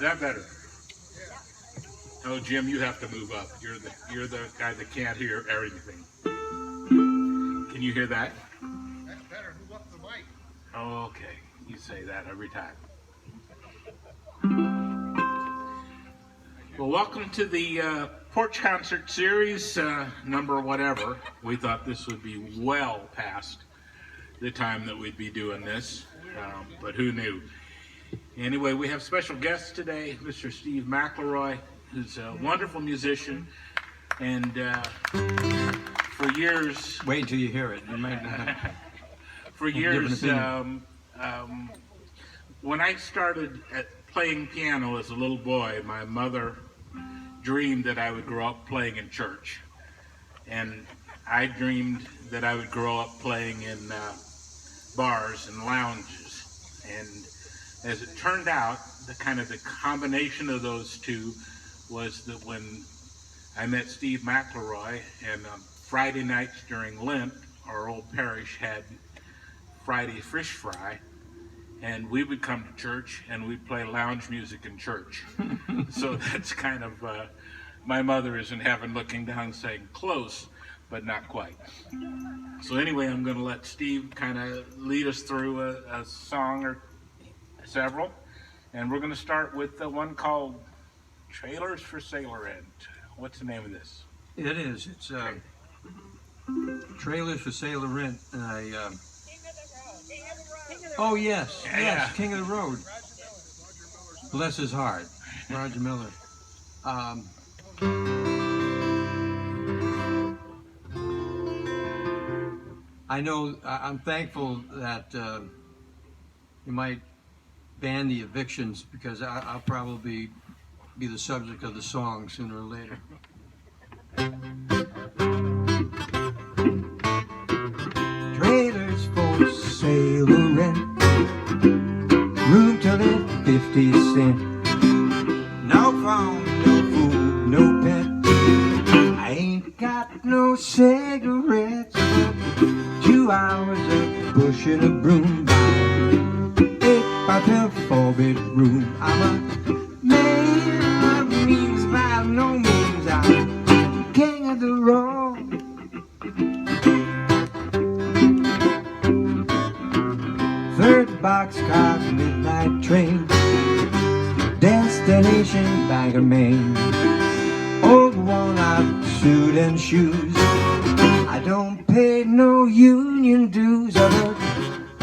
that better? Oh, Jim, you have to move up. You're the guy that can't hear everything. Can you hear that? That's better. Move up the mic. Oh, okay. You say that every time. Well, welcome to the Porch Concert Series, number whatever. We thought this would be well past the time that we'd be doing this, but who knew? Anyway, we have special guests today, Mr. Steve McElroy, who's a wonderful musician, and for years... Wait until you hear it. You might not. For years, when I started playing piano as a little boy, my mother dreamed that I would grow up playing in church. And I dreamed that I would grow up playing in bars and lounges. And as it turned out, the combination of those two was that when I met Steve McElroy, and Friday nights during Lent, our old parish had Friday fish fry, and we would come to church and we'd play lounge music in church. So that's kind of, my mother is in heaven looking down saying, close, but not quite. So anyway, I'm going to let Steve kind of lead us through a song or several. And we're going to start with the one called Trailers for Sailor Ed. What's the name of this? It is. It's Trailers for Sailor Rent. Oh, yes. Yeah. Yes, King of the Road. Bless his heart. Roger Miller. I know, I'm thankful that you might ban the evictions, because I'll probably be the subject of the song sooner or later. Trailers for sailor rent, room to live 50 cents. No phone, no food, no pet. I ain't got no cigarettes. 2 hours of pushing a broom by 8 by 12 4-bedroom. I'm a man of means, by no means I'm king of the road. Third boxcar, midnight train, destination Bangor, Maine. Old worn-out suit and shoes, I don't pay no union dues. Other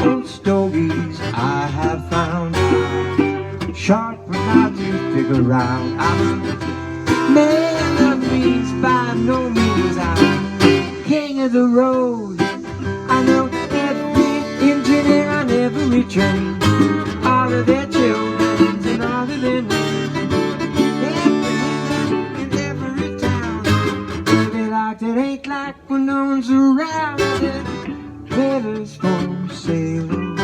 old stogies I have found, short but not to figure out. I'm a man of means, by no means I'm king of the road. I know every engineer on every train, all of their children and all of their names. In every town, they like it ain't like when no one's around. Trailers for sailor,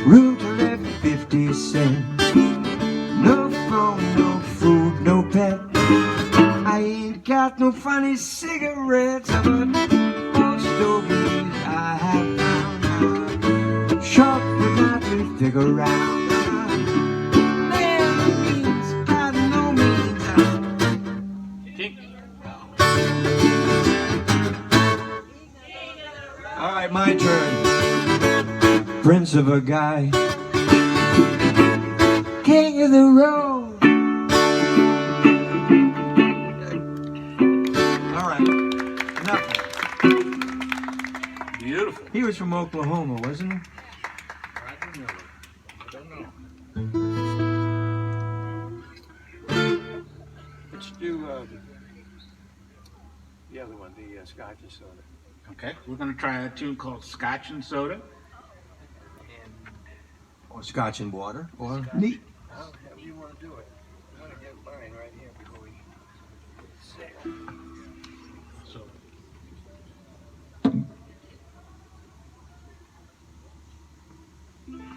room to live 50 cents. No phone, no food, no pet. I ain't got no funny cigarettes, but old stogies I have found. Short but not to figure out. Man means by no means All right, my turn. Prince of a guy, king of the road. All right, enough. Beautiful. He was from Oklahoma, wasn't he? I don't know. Let's do the other one, the Scotch and soda. Okay, we're going to try a tune called Scotch and Soda. Or Scotch and water, or neat. However you want to do it. I'm going to get mine right here before we sail. So,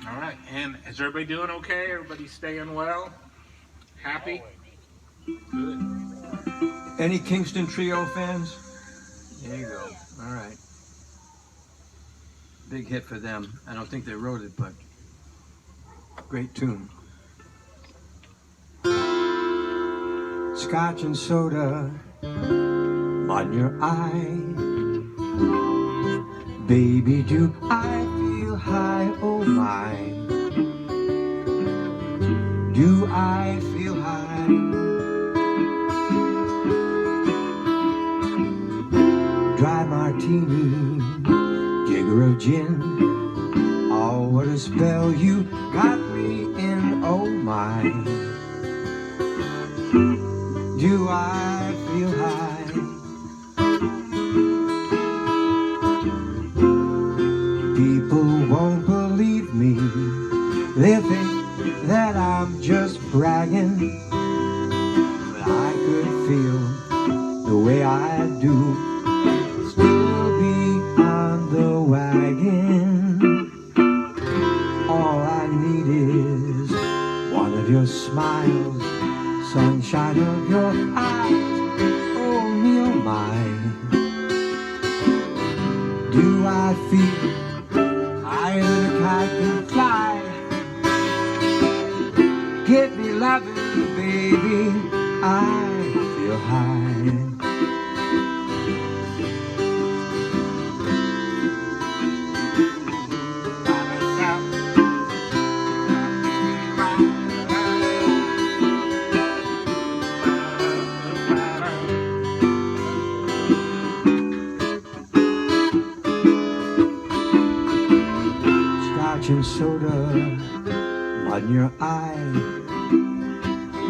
all right, and is everybody doing okay? Everybody staying well? Happy? Good. Any Kingston Trio fans? There you go. All right. Big hit for them. I don't think they wrote it, but great tune. scotch and soda on your eye. Baby, do I feel high? Oh my, do I feel high? Dry martini, jigger of gin. Oh, what a spell you got me in, oh my. Do I feel high? People won't believe me. They think that I'm just bragging, but I could feel the way I do, still be on the wagon. All I need is one of your smiles, sunshine of your eyes. Oh me, oh my. Do I feel higher than a kite can fly? Give me loving, baby, I feel high. Scotch and soda on your eye.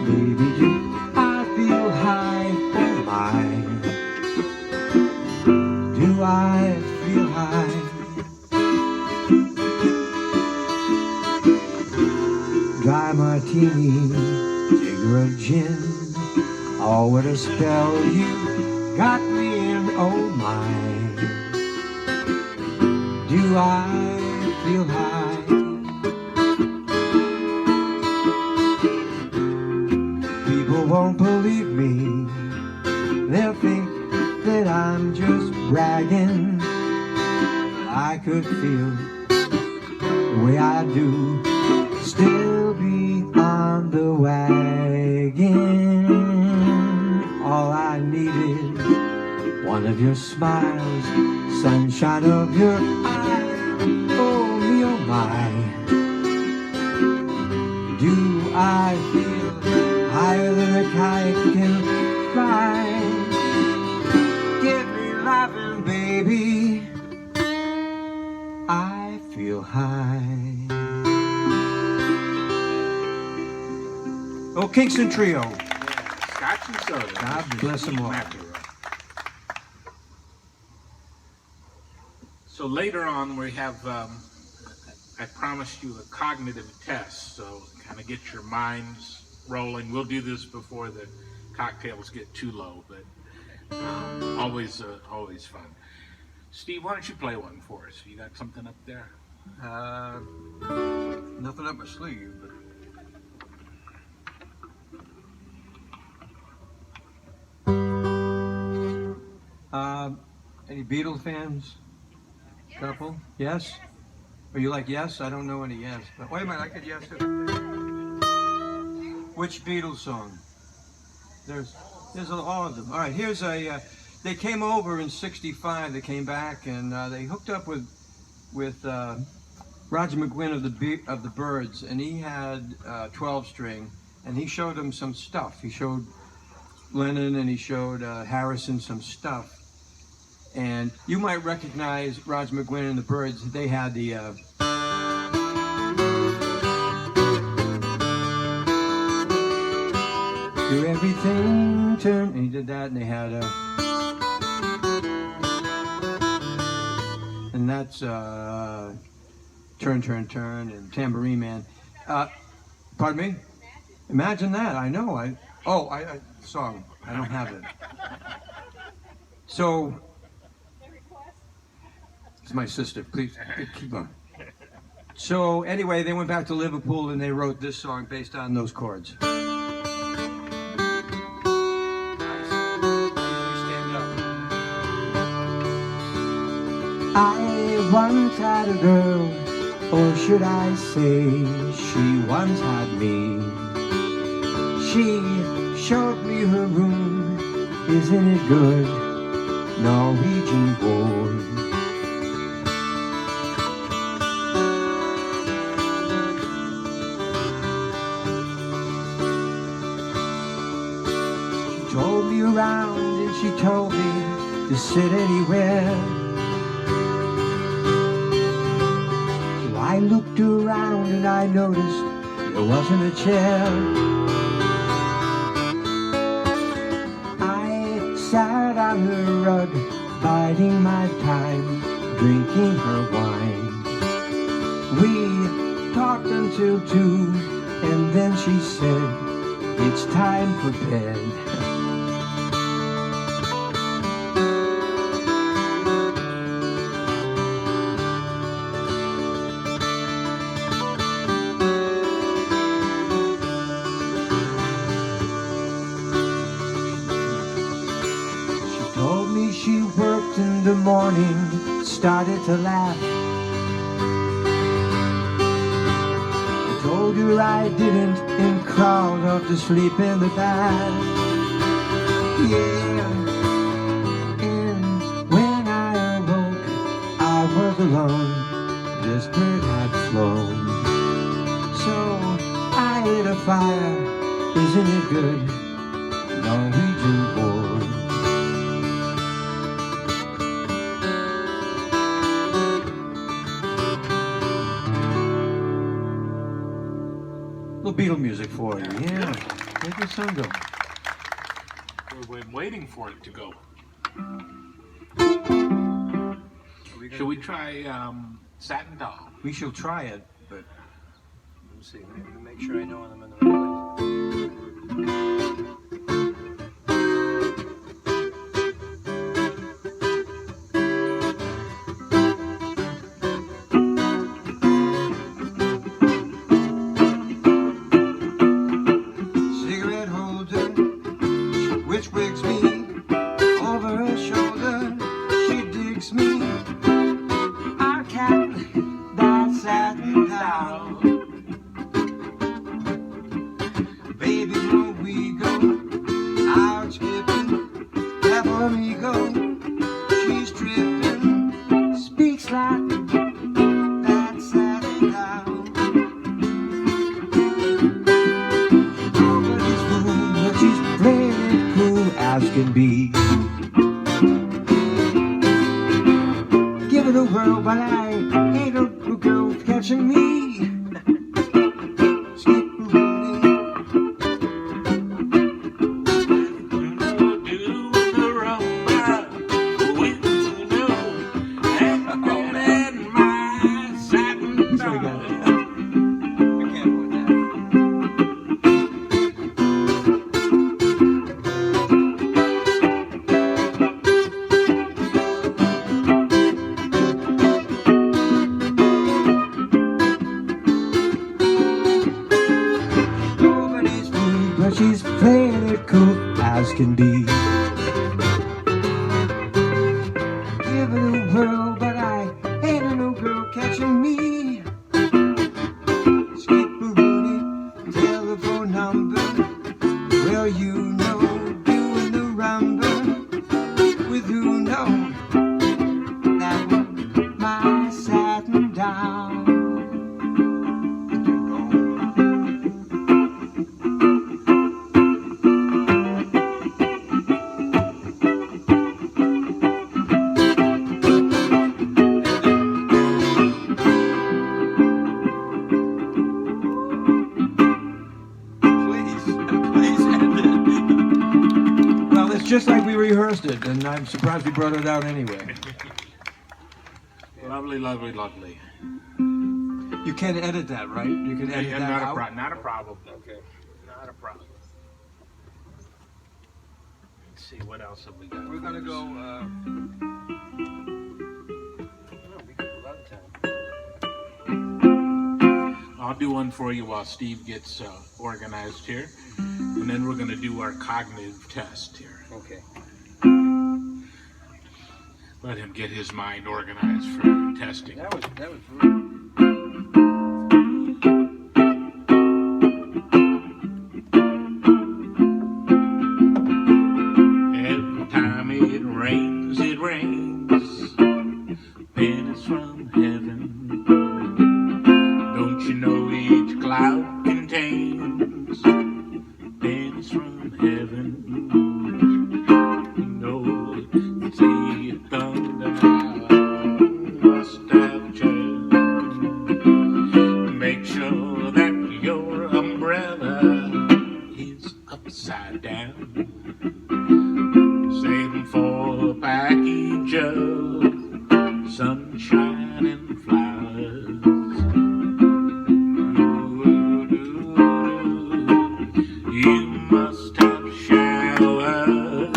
Baby, do I feel high? Oh my, do I feel high? Dry martini, jigger of gin. Oh, what a spell you got me in, oh my. Do I feel high? People won't believe me. They'll think that I'm just bragging, but I could feel the way I do, still be on the wagon. All I need is one of your smiles, sunshine of your eyes. Oh me, oh my. Do I feel higher than a kite can fly? Give me loving, baby, I feel high. Oh, Kingston Trio. Scotch and soda. God bless them all. McElroy. So later on we have, I promised you a cognitive test, so kind of get your minds rolling. We'll do this before the cocktails get too low, but always fun. Steve, why don't you play one for us? You got something up there? Nothing up my sleeve, but Any Beatles fans? Couple? Yes? Are you like yes? I don't know any yes. But wait a minute, I could yes it. which Beatles song? There's all of them. All right, here's a. They came over in '65. They came back and they hooked up with Roger McGuinn of the Byrds, and he had 12-string, and he showed them some stuff. He showed Lennon and he showed Harrison some stuff. And you might recognize Roger McGuinn and the Byrds. They had the do everything turn, and he did that, and they had and that's Turn, Turn, Turn, and Tambourine Man. Pardon me? Imagine that. I know. I song. I don't have it. So. It's my sister. Please keep on. So anyway, they went back to Liverpool and they wrote this song based on those chords. I once had a girl, or should I say, she once had me. She showed me her room. Isn't it good? Norwegian board. She told me around and she told me to sit anywhere. So I looked around and I noticed there wasn't a chair. I sat on her rug, biding my time, drinking her wine. We talked until 2, and then she said, it's time for bed. She worked in the morning, started to laugh. I told her I didn't and crawled off to sleep in the bath. Yeah, and when I awoke, I was alone, this bird had flown. So I lit a fire, isn't it good? Norwegian board. Little Beatle music for you, yeah. Make the sun go. We're waiting for it to go. Should we try Satin Doll? We shall try it, but Let me see. Let me make sure I know I'm in the right place. cigarette holder, which wigs me over her shoulder. She digs me. Our cat, that satin doll. Baby, where we go, out skipping, that amigo. She's tripping, speaks like that satin doll. Nobody's fool, but she's playing it cool as can be. Give it a whirl, but I ain't a girl catching me. But she's playing it cool as can be. Give it a whirl, but I ain't a no girl catching me. Skip-a-rooney, telephone number. Well, you know, doing the rumba with who know that was my satin doll. Just like we rehearsed it, and I'm surprised we brought it out anyway. Lovely, lovely, lovely. You can edit that, right? You can edit that out? Not a problem. Okay. Not a problem. Let's see, what else have we got? We're gonna go. Oh, we got a lot of time. I'll do one for you while Steve gets organized here, and then we're going to do our cognitive test here. Okay. Let him get his mind organized for testing. That was rude. pennies from heaven. Don't you know each cloud contains pennies from heaven? You know, see thunder must have changed. Make sure that your umbrella is upside down. Saving for a package of sunshine and flowers. You must have showers,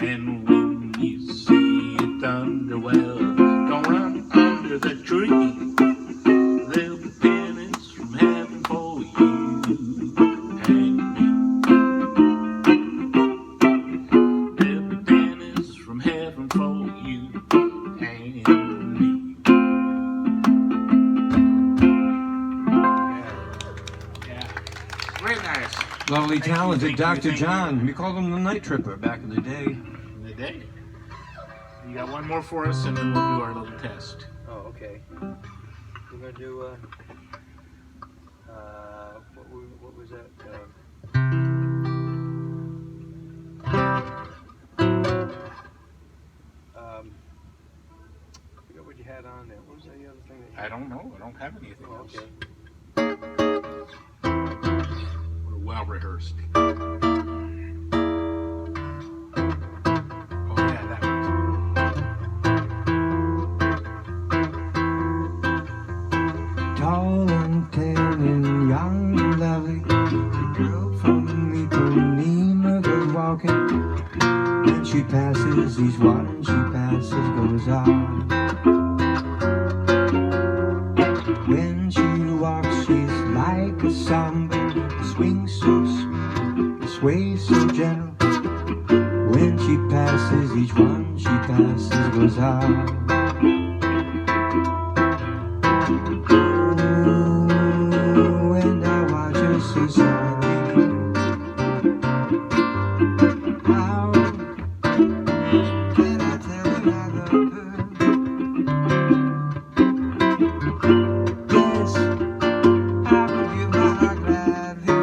and when you see thunder, well, don't run under the tree. There'll be pennies from heaven for you and me. There'll be pennies from heaven for you and me. Yeah. Very nice. Lovely, Thank you, talented thank you, Dr. thank John. We called him the Night Tripper back in the day. In the day. You got one more for us, and then we'll do our little test. Oh, okay. We're gonna do what was that? I forgot what you had on there. What was the other thing that you I don't know. I don't have anything Oh, else. okay. We're well rehearsed. Oh, yeah, that one. Tall and tan and young and lovely, the girl from Ipanema goes walking. When she passes, each one she passes goes on. When she walks, she's like a samba, the swing so sweet, the sway so gentle. When she passes, each one she passes goes on. Oh, and I watch her so sadly. How can I tell her I love her? Yes, I would give my heart gladly.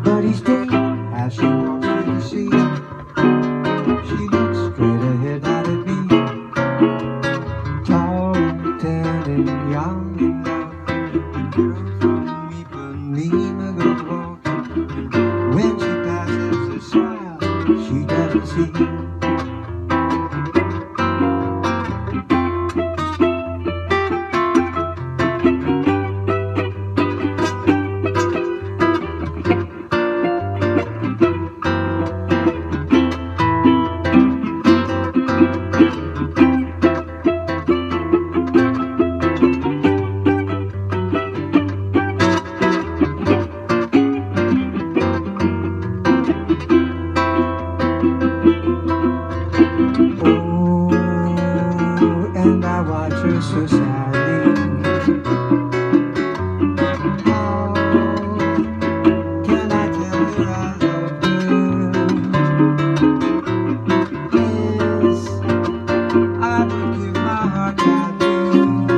But each day, as she walks through the sea, she looks straight ahead, not at me. Tall and tan and young and lovely, the girl from Ipanema goes walking. When she passes, a smile she doesn't see. Oh, and I watch her so sadly. How can I tell her I love her? Yes, I would give my heart gladly.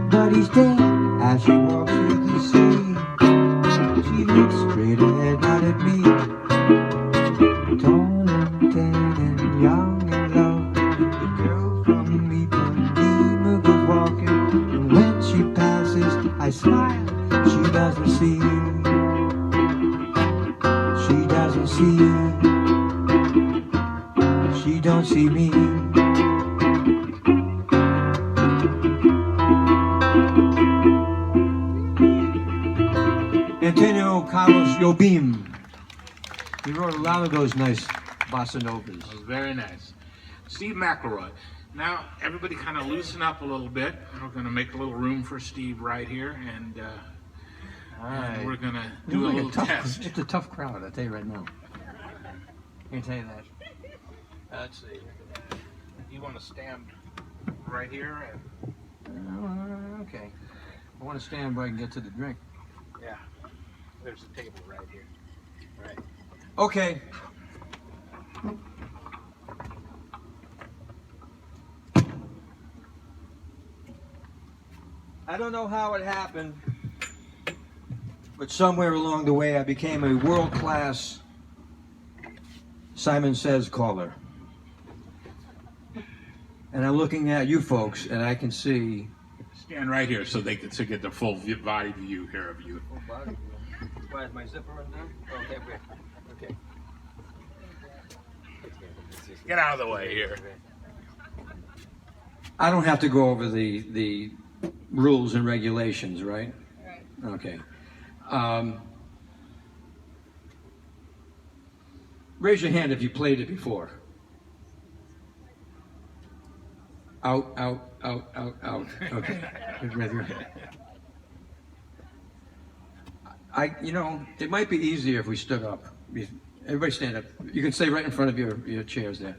But each day, as she walks through the sea, she looks straight ahead, not at me. Tall and tan and young and lovely, the girl from Ipanema goes walking. And when she passes, I smile. She doesn't see. She doesn't see. She don't see me. Antonio Carlos Jobim. He wrote a lot of those nice bossa novas. That was very nice. Steve McElroy. Now, everybody kind of loosen up a little bit. We're going to make a little room for Steve right here, and and we're going to do a It's little tough, test. It's a tough crowd, I'll tell you right now. I can tell you that. Let's see. You want to stand right here? And, Okay. I want to stand where I can get to the drink. yeah, there's a table right here. Right. Okay. I don't know how it happened, but somewhere along the way I became a world-class Simon Says caller. And I'm looking at you folks, and I can see. Stand right here so they can get the full body view here of you. Full body view. Why is my zipper undone? Okay, wait. Okay. Get out of the way here. I don't have to go over the rules and regulations, right? Right. Okay. Raise your hand if you played it before. Out, out, out, out, out. Okay. It might be easier if we stood up. Everybody stand up. You can stay right in front of your chairs there.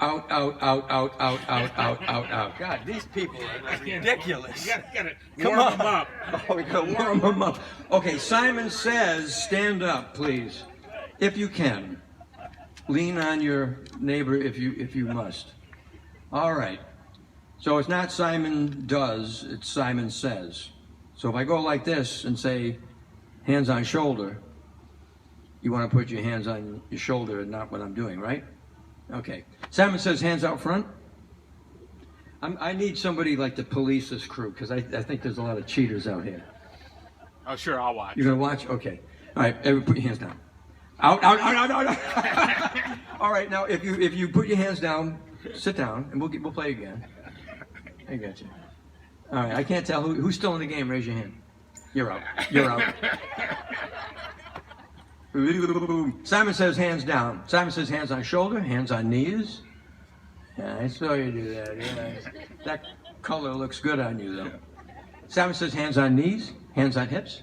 Out, out, out, out, out, out, out, out, out. God, these people are ridiculous. You gotta Come warm on. them up. Oh, we gotta warm them up. Okay, Simon Says, stand up, please, if you can. Lean on your neighbor if you must. All right. So it's not Simon Does, it's Simon Says. So if I go like this and say, hands on shoulder, you want to put your hands on your shoulder and not what I'm doing, right? Okay. Simon Says, hands out front. I need somebody like to police this crew because I think there's a lot of cheaters out here. Oh, sure, I'll watch. You're going to watch? Okay. All right, everybody put your hands down. Out, out, out, out, out. All right, now if you put your hands down, sit down, and we'll play again. I got you. All right, I can't tell who's still in the game. Raise your hand. You're out. You're out. Simon Says, hands down. Simon Says, hands on shoulder, hands on knees. Yeah, I saw you do that. Yeah, that color looks good on you, though. Simon Says, hands on knees, hands on hips.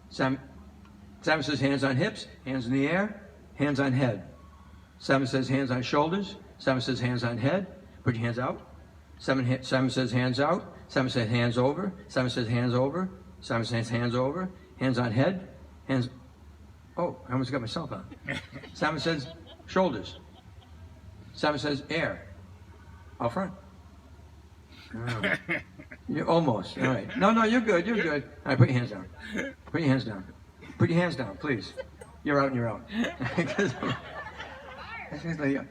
Simon Says, hands on hips, hands in the air, hands on head. Simon Says, hands on shoulders. Simon Says, hands on head. Put your hands out. Simon Says, hands out. Simon Says, hands over. Simon Says, hands over. Simon Says, hands over. Hands on head. Hands. Oh, I almost got myself on. Simon Says, shoulders. Simon Says, air. Out front. Oh. You're almost. All right. No, you're good. You're good. All right, put your hands down. Put your hands down. Put your hands down, please. You're out and you're out.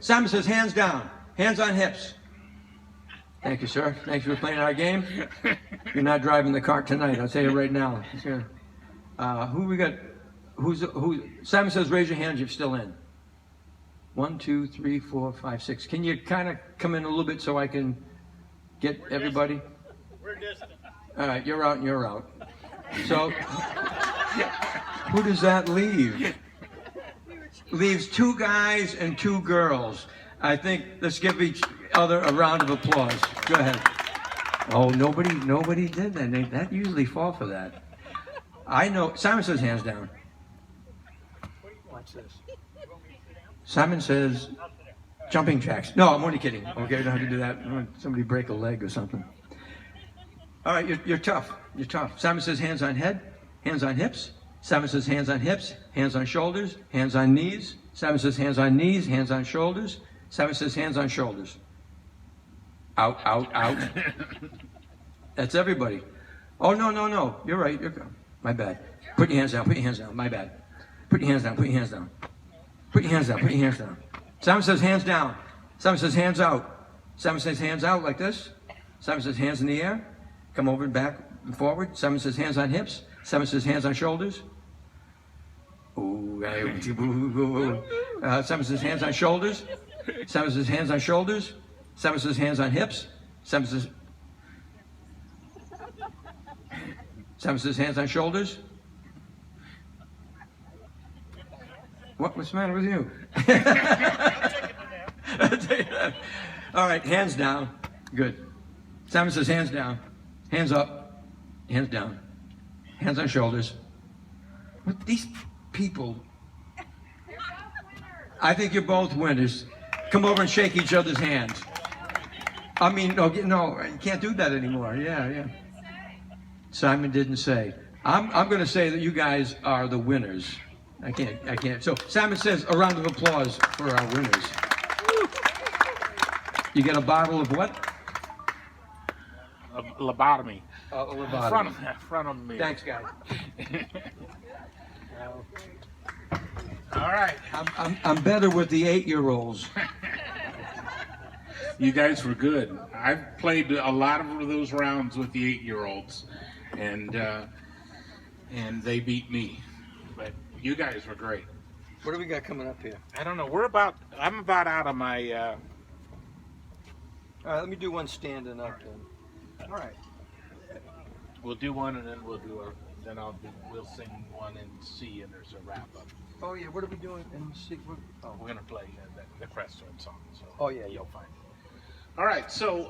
Simon Says, hands down. Hands on hips. Thank you, sir. Thanks for playing our game. You're not driving the car tonight. I'll tell you right now. Who we got? Who? Simon Says, raise your hand if you're still in. 1, 2, 3, 4, 5, 6. Can you kind of come in a little bit so I can get everybody? We're distant. All right, you're out and you're out. So, who does that leave? Leaves 2 guys and 2 girls. I think let's give each other a round of applause. Go ahead. Oh, nobody did that. That usually fall for that. I know. Simon Says, hands down. Watch this. Simon Says, jumping jacks. No, I'm only kidding. Okay, I don't have to do that. Somebody break a leg or something. All right, you're tough. You're tough. Simon Says, hands on head, hands on hips. Simon Says, hands on hips, hands on shoulders, hands on knees. Simon Says, hands on knees, hands on shoulders. Simon Says, hands on shoulders. Out, out, out. That's everybody. Oh, no. You're right. You're good. My bad. Put your hands down. Put your hands down. My bad. Put your hands down. Put your hands down. Put your hands down. Put your hands down. Simon Says, hands down. Simon Says, hands out. Simon Says, hands out like this. Simon Says, hands in the air. Come over and back and forward. Simon Says, hands on hips. Simon Says, hands on shoulders. Simon Says, hands on shoulders. Simon Says, hands on shoulders. Simon Says, hands on hips. Simon Says, hands on shoulders. What's the matter with you? All right, hands down. Good. Simon Says, hands down. Hands up. Hands down. Hands on shoulders. What these people? I think you're both winners. Come over and shake each other's hands. I mean, no, you can't do that anymore. Yeah. Simon didn't say. I'm going to say that you guys are the winners. I can't. So Simon Says, a round of applause for our winners. You get a bottle of what? lobotomy. Lobotomy. Front of me. Thanks, guys. All right. I'm better with the 8-year-olds. You guys were good. I've played a lot of those rounds with the 8-year-olds, and they beat me. But you guys were great. What do we got coming up here? I don't know. I'm about out of my. All right, let me do one standing up then. All right. We'll do one, and then we'll we'll sing one in C, and there's a wrap up. Oh yeah, what are we doing in C? We're gonna play the Crestone song. So Oh yeah, you'll find it. All right, so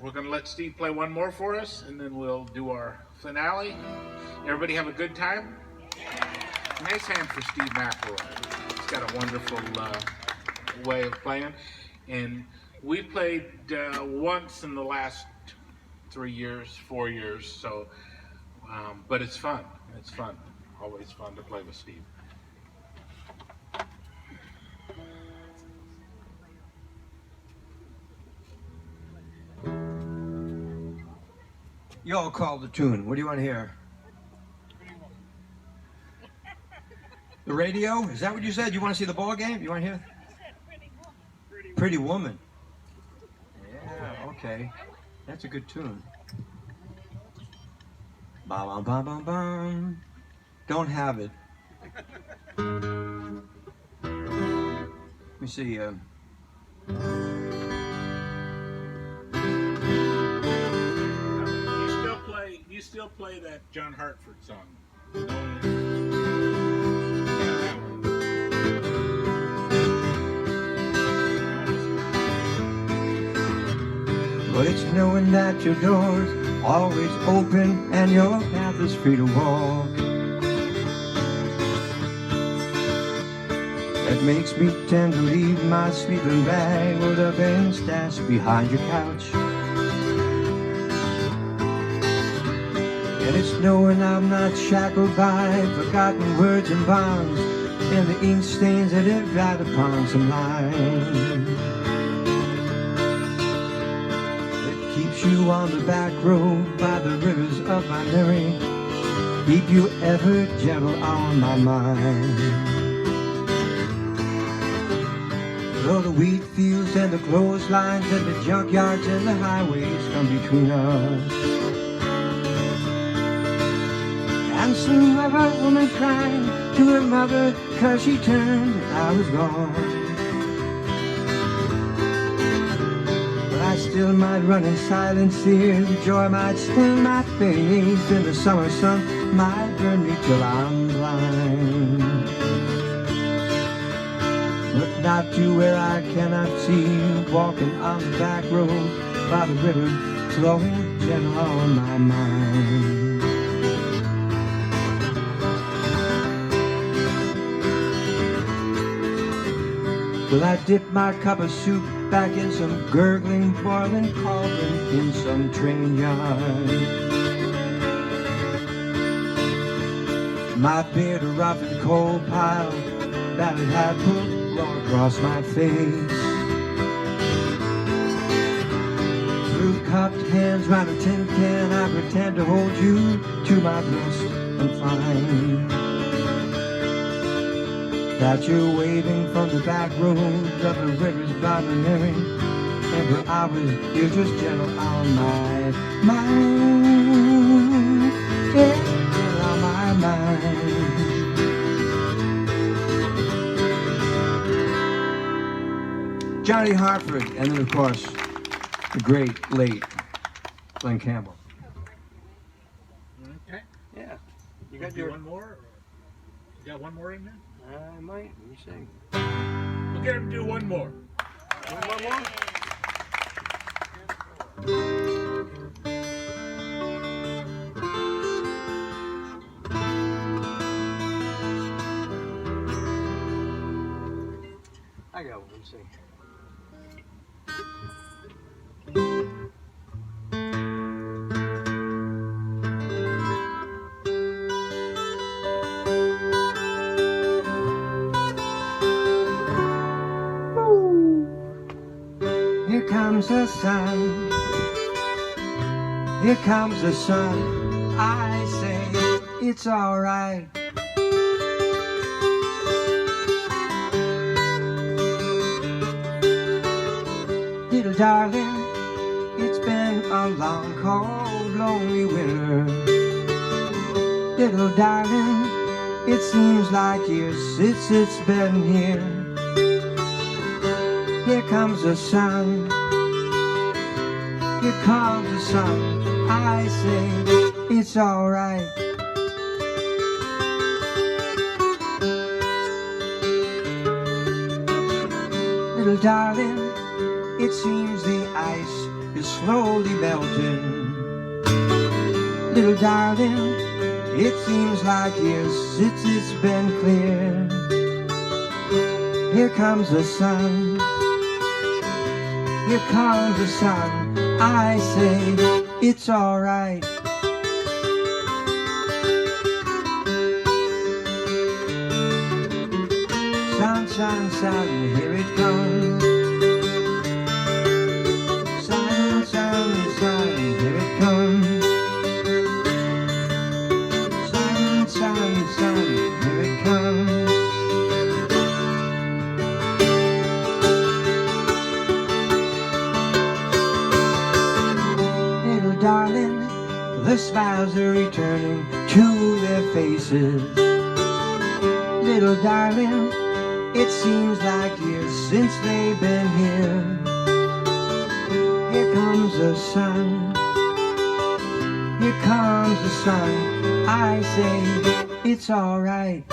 we're gonna let Steve play one more for us, and then we'll do our finale. Everybody have a good time. Nice hand for Steve McElroy. He's got a wonderful way of playing, and we played once in the last 3 years, 4 years. So, but it's fun. It's fun. Always fun to play with Steve. You all call the tune. What do you want to hear? The radio? Is that what you said? You want to see the ball game? You want to hear? Pretty Woman. Yeah, okay. That's a good tune. Bum, bum, bum, bum, bum. Don't have it. Let me see. You still play that John Hartford song. Well, it's knowing that your door's always open and your path is free to walk. That makes me tend to leave my sleeping bag rolled up and stashed behind your couch. And it's knowing I'm not shackled by forgotten words and bonds and the ink stains that have dried upon some lines. It keeps you on the back road by the rivers of my memory, keep you ever gentle on my mind. Though the wheat fields and the clotheslines and the junkyards and the highways come between us, and some other woman crying to her mother 'cause she turned and I was gone. But I still might run in silence here, the joy might stain my face, and the summer sun might burn me till I'm blind. But not to where I cannot see you, walking on the back road by the river, flowing gentle on my mind. Well, I dip my cup of soup back in some gurgling, boiling cauldron in some train yard. My beard a rough and cold pile that it had pulled long across my face. Through cupped hands round a tin can, I pretend to hold you to my breast and find that you're waving from the back road of the river's boundary, and for hours you're just gentle on my mind, yeah, on my mind. Johnny Hartford, and then of course the great late Glenn Campbell. Okay. Yeah. You You got do your. one more? You got one more in there? I might. Let me see. We'll get him to do one more. One more? I got one. Let me see. Here comes the sun, Here comes the sun, I say it's alright. Little darling, it's been a long, cold, lonely winter. Little darling, it seems like years since it's been here. Here comes the sun, here comes the sun, I say it's alright. Little darling, it seems the ice is slowly melting. Little darling, it seems like years since it's been clear. Here comes the sun, here comes the sun, I say it's alright. Sun, sun, sun, here it comes. Sun, sun, sun, here it comes. Sun, sun, sun, here it comes. Little darling, the smiles are returning to their faces. Little darling, it seems like years since they've been here. Here comes the sun, here comes the sun, I say it's alright.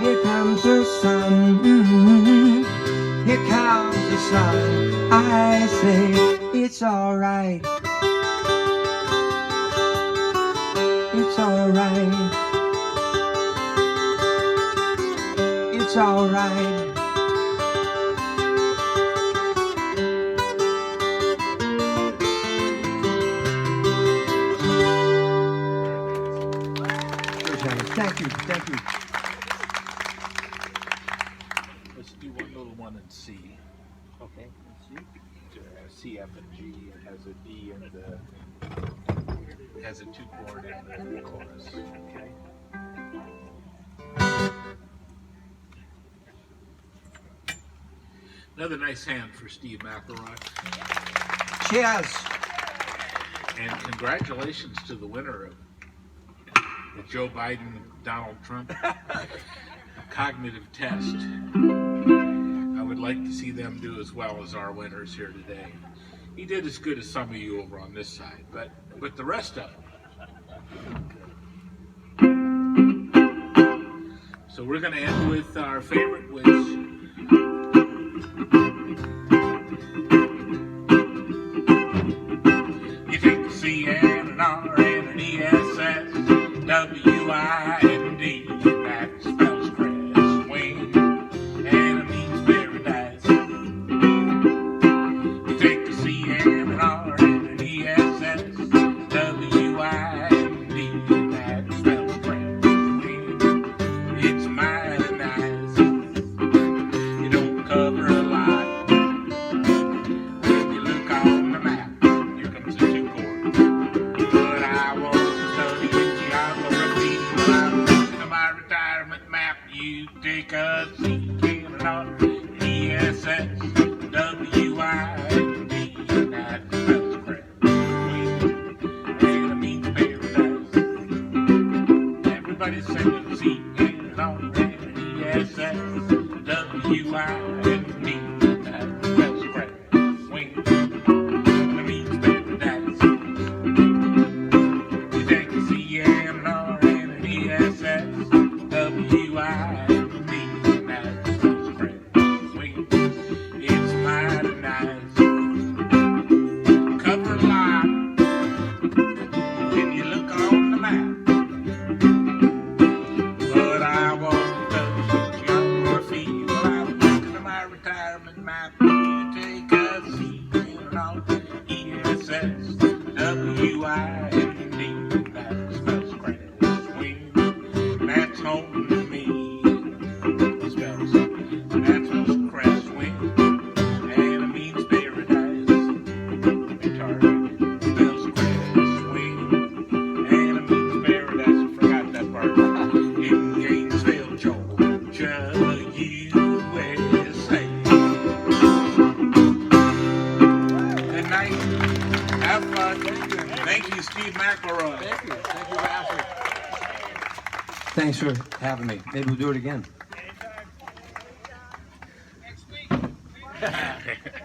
Here comes the sun, here comes the sun, I say it's alright. It's alright. It's alright. Thank you, thank you. Let's do one little one in C. Okay, let's see. C, F, and G. It has a D in the. It has a 2-chord in the chorus. Okay. Another nice hand for Steve McElroy. Cheers. And congratulations to the winner of the Joe Biden, Donald Trump cognitive test. I would like to see them do as well as our winners here today. He did as good as some of you over on this side, but the rest of them. So we're going to end with our favorite, which you take the C and an R and an ESS, W-I-N-D, that spells crest wing, and it means paradise. You take the C and an R and an ESS, W-I-N-D, that spells crest wing, it's mighty nice. You don't cover a lot. When you look on the map, here comes the 2-chord. But I was studying geography when I was looking at my retirement map. You take a C and an R, ESS, W-I-N-D, that spells crest wing, and it means paradise. Everybody singing C and an R and an ESS, W-I-N-D, that spells crest wing, and it means paradise. You take a C and an R and an ESS, W-I-N-D, that spells crest wing, it's mighty nice. Cover a lot when you look on the map. But I wasn't studying geography when I was looking at my retirement map. You take a C and an R, ESS, W-I-N-D, that spells crest wing, that's home to me. It spells crest wing, and it means paradise. you, Steve McElroy. Thank you. Thank you for asking. Thanks for having me. Maybe we'll do it again. Next week.